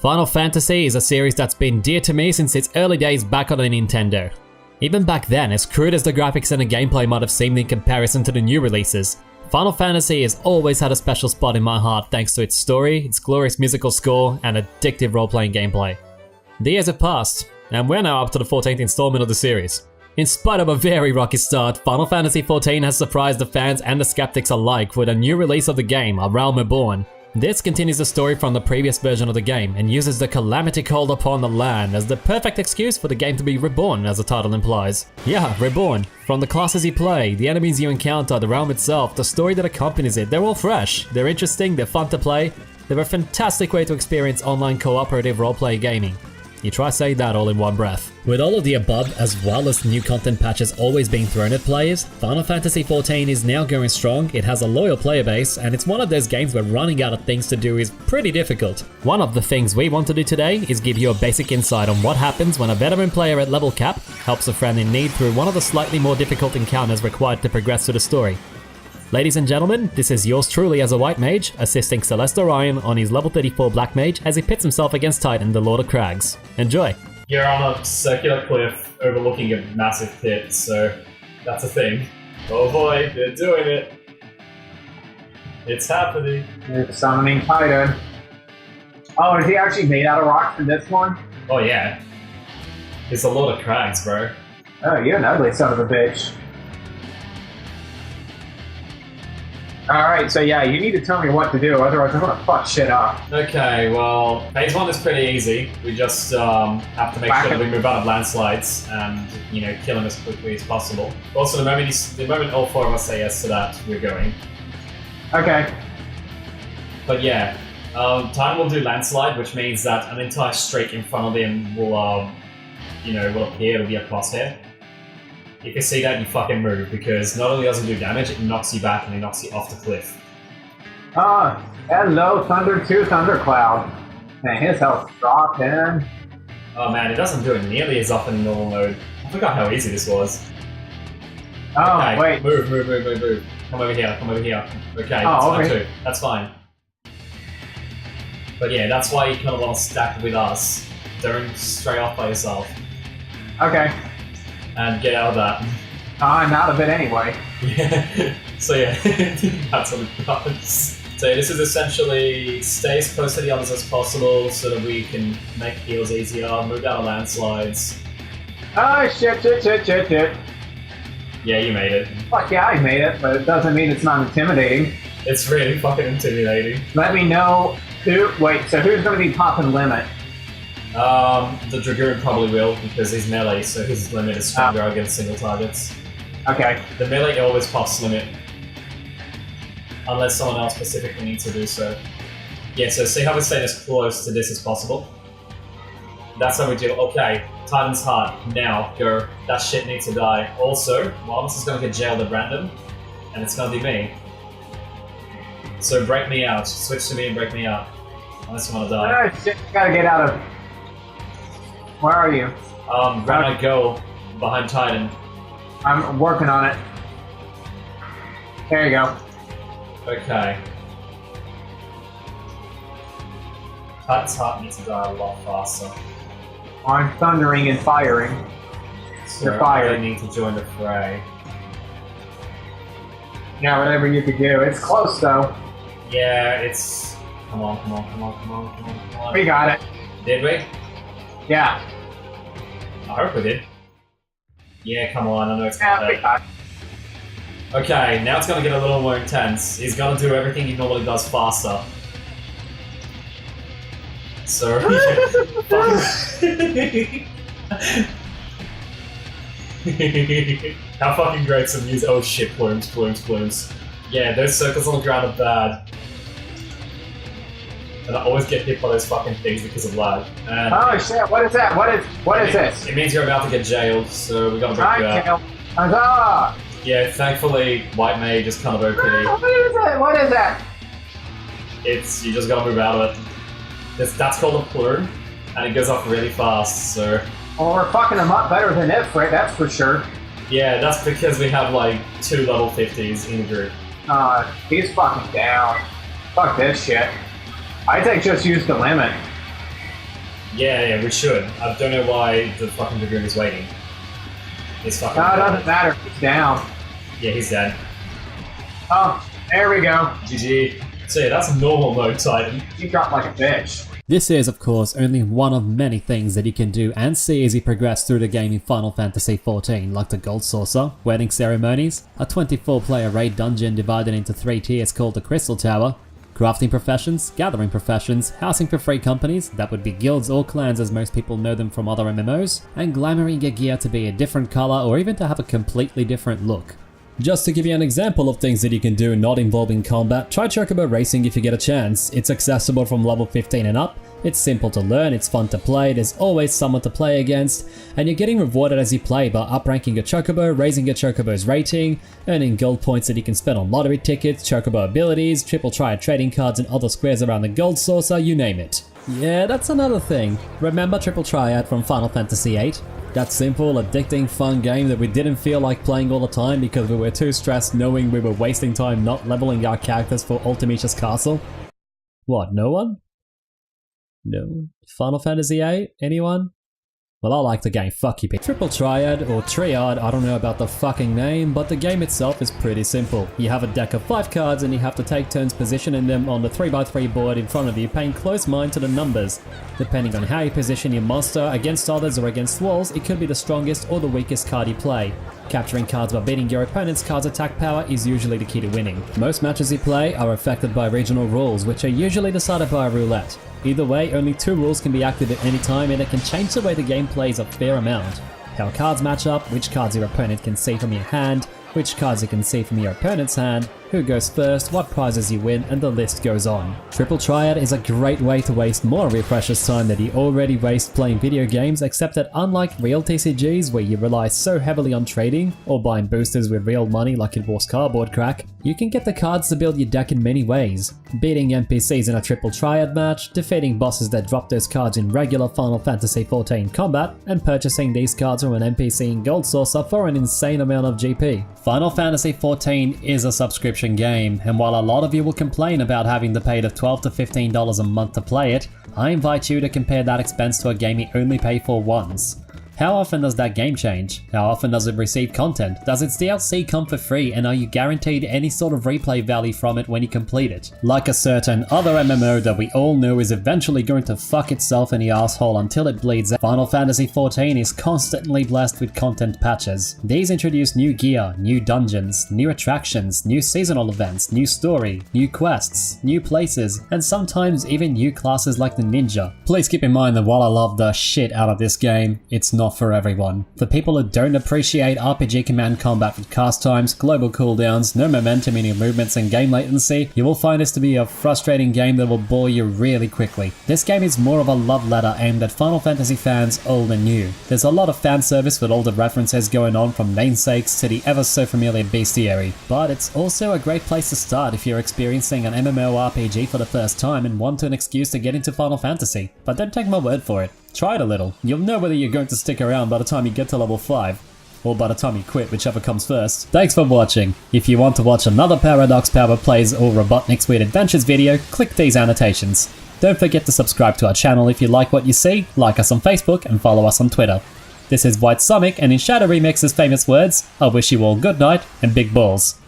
Final Fantasy is a series that's been dear to me since its early days back on the Nintendo. Even back then, as crude as the graphics and the gameplay might have seemed in comparison to the new releases, Final Fantasy has always had a special spot in my heart thanks to its story, its glorious musical score, and addictive role-playing gameplay. The years have passed, and we're now up to the 14th installment of the series. In spite of a very rocky start, Final Fantasy XIV has surprised the fans and the skeptics alike with a new release of the game, A Realm Reborn. This continues the story from the previous version of the game and uses the calamity called upon the land as the perfect excuse for the game to be reborn, as the title implies. Yeah, reborn. From the classes you play, the enemies you encounter, the realm itself, the story that accompanies it, they're all fresh, they're interesting, they're fun to play, they're a fantastic way to experience online cooperative roleplay gaming. You try saying that all in one breath. With all of the above, as well as new content patches always being thrown at players, Final Fantasy XIV is now going strong, it has a loyal player base, and it's one of those games where running out of things to do is pretty difficult. One of the things we want to do today is give you a basic insight on what happens when a veteran player at level cap helps a friend in need through one of the slightly more difficult encounters required to progress through the story. Ladies and gentlemen, this is yours truly as a white mage, assisting CelestOrion on his level 34 black mage as he pits himself against Titan, the Lord of Crags. Enjoy! You're on a circular cliff overlooking a massive pit, so that's a thing. Oh boy, they're doing it! It's happening! They're summoning Titan. Oh, is he actually made out of rock for this one? Oh yeah. It's a Lord of Crags, bro. Oh, you're an ugly son of a bitch. Alright, so yeah, you need to tell me what to do, otherwise I'm gonna fuck shit up. Okay, well, phase 1 is pretty easy. We just have to make sure that we move out of landslides and, you know, kill him as quickly as possible. Also, the moment all four of us say yes to that, we're going. Okay. But yeah, Titan will do landslide, which means that an entire streak in front of him will, will appear, it'll be a crosshair. You can see that you fucking move, because not only does it do damage, it knocks you back and it knocks you off the cliff. Ah, hello, Thunder 2 Thundercloud. Man, his health's dropping. Oh man, it doesn't do it nearly as often in normal mode. I forgot how easy this was. Oh, okay, wait. Move. Come over here. Okay, that's fine too. That's fine. But yeah, that's why you kind of want to stack with us. Don't stray off by yourself. Okay. And get out of that. I'm out of it anyway. Yeah. So yeah, that's what it does. So this is essentially stay as close to the others as possible so that we can make heals easier, move out of landslides. Oh shit. Yeah, you made it. Fuck yeah, I made it, but it doesn't mean it's not intimidating. It's really fucking intimidating. Let me know so who's gonna be popping limit? The Dragoon probably will, because he's melee, so his limit is stronger against single targets. Okay. The melee always pops limit. Unless someone else specifically needs to do so. Yeah, so see how we stay as close to this as possible? That's how we do it. Okay, Titan's Heart. Now, go. That shit needs to die. Also, Wallace is gonna get jailed at random, and it's gonna be me. So break me out. Switch to me and break me out. Unless you wanna die. Oh shit, you gotta get out of... Where are you? Grab my goal behind Titan. I'm working on it. There you go. Okay. Titan's Heart needs to die a lot faster. I'm thundering and firing. So You're fired. I really need to join the fray. Yeah, whatever you could do. It's close though. Yeah, it's... Come on. We got it. Did we? Yeah. I hope we did. Yeah, come on, I know it's Yeah, we got it. Okay, now it's gonna get a little more intense. He's gonna do everything he normally does faster. So... How fucking great some music. Oh shit, plumes. Yeah, those circles on the ground are bad. And I always get hit by those fucking things because of lag. And oh shit, what is that? What is this? It means you're about to get jailed, so we gotta break you out. Huzzah! Yeah, thankfully, White Mage is kind of OP. What is that? You just gotta move out of it. That's called a plume, and it goes off really fast, so... Well, we're fucking them up better than it, right? That's for sure. Yeah, that's because we have like 2 level 50s in the group. He's fucking down. Fuck this shit. I think just use the limit. Yeah, we should. I don't know why the fucking Dragoon is waiting. He's fucking... No, it doesn't matter. He's down. Yeah, he's dead. Oh, there we go. GG. So yeah, that's a normal mode Titan. You dropped like a bitch. This is, of course, only one of many things that you can do and see as you progress through the game in Final Fantasy XIV, like the Gold Saucer, wedding ceremonies, a 24-player raid dungeon divided into 3 tiers called the Crystal Tower, crafting professions, gathering professions, housing for free companies, that would be guilds or clans as most people know them from other MMOs, and glamoring your gear to be a different color or even to have a completely different look. Just to give you an example of things that you can do not involving combat, try Chocobo Racing if you get a chance. It's accessible from level 15 and up, it's simple to learn, it's fun to play, there's always someone to play against, and you're getting rewarded as you play by upranking your Chocobo, raising your Chocobo's rating, earning gold points that you can spend on lottery tickets, Chocobo abilities, triple triad trading cards and other squares around the Gold Saucer, you name it. Yeah, that's another thing. Remember Triple Triad from Final Fantasy VIII? That simple, addicting, fun game that we didn't feel like playing all the time because we were too stressed knowing we were wasting time not leveling our characters for Ultimicia's Castle? What, no one? No? Final Fantasy VIII? Anyone? Well, I like the game, fuck you. Triple Triad, or Triad, I don't know about the fucking name, but the game itself is pretty simple. You have a deck of 5 cards and you have to take turns positioning them on the 3x3 board in front of you, paying close mind to the numbers. Depending on how you position your monster against others or against walls, it could be the strongest or the weakest card you play. Capturing cards by beating your opponent's card's attack power is usually the key to winning. Most matches you play are affected by regional rules, which are usually decided by a roulette. Either way, only 2 rules can be active at any time and it can change the way the game plays a fair amount. How cards match up, which cards your opponent can see from your hand, which cards you can see from your opponent's hand, who goes first, what prizes you win, and the list goes on. Triple Triad is a great way to waste more of your precious time that you already waste playing video games, except that unlike real TCGs where you rely so heavily on trading, or buying boosters with real money like it was cardboard crack, you can get the cards to build your deck in many ways. Beating NPCs in a Triple Triad match, defeating bosses that drop those cards in regular Final Fantasy XIV combat, and purchasing these cards from an NPC in Gold Saucer for an insane amount of GP. Final Fantasy XIV is a subscription game, and while a lot of you will complain about having to pay the $12 to $15 a month to play it, I invite you to compare that expense to a game you only pay for once. How often does that game change? How often does it receive content? Does its DLC come for free, and are you guaranteed any sort of replay value from it when you complete it? Like a certain other MMO that we all know is eventually going to fuck itself in the asshole until it bleeds out, Final Fantasy XIV is constantly blessed with content patches. These introduce new gear, new dungeons, new attractions, new seasonal events, new story, new quests, new places, and sometimes even new classes like the ninja. Please keep in mind that while I love the shit out of this game, it's not for everyone. For people who don't appreciate RPG command combat with cast times, global cooldowns, no momentum in your movements and game latency, you will find this to be a frustrating game that will bore you really quickly. This game is more of a love letter aimed at Final Fantasy fans old and new. There's a lot of fan service with all the references going on from namesakes to the ever so familiar bestiary, but it's also a great place to start if you're experiencing an MMORPG for the first time and want an excuse to get into Final Fantasy. But don't take my word for it. Try it a little. You'll know whether you're going to stick around by the time you get to level 5. Or by the time you quit, whichever comes first. Thanks for watching. If you want to watch another ParadoxPowerPlays or Robotnik's Weird Adventures video, click these annotations. Don't forget to subscribe to our channel if you like what you see, like us on Facebook, and follow us on Twitter. This is Whitesonic, and in Shadow Remix's famous words, I wish you all good night and big balls.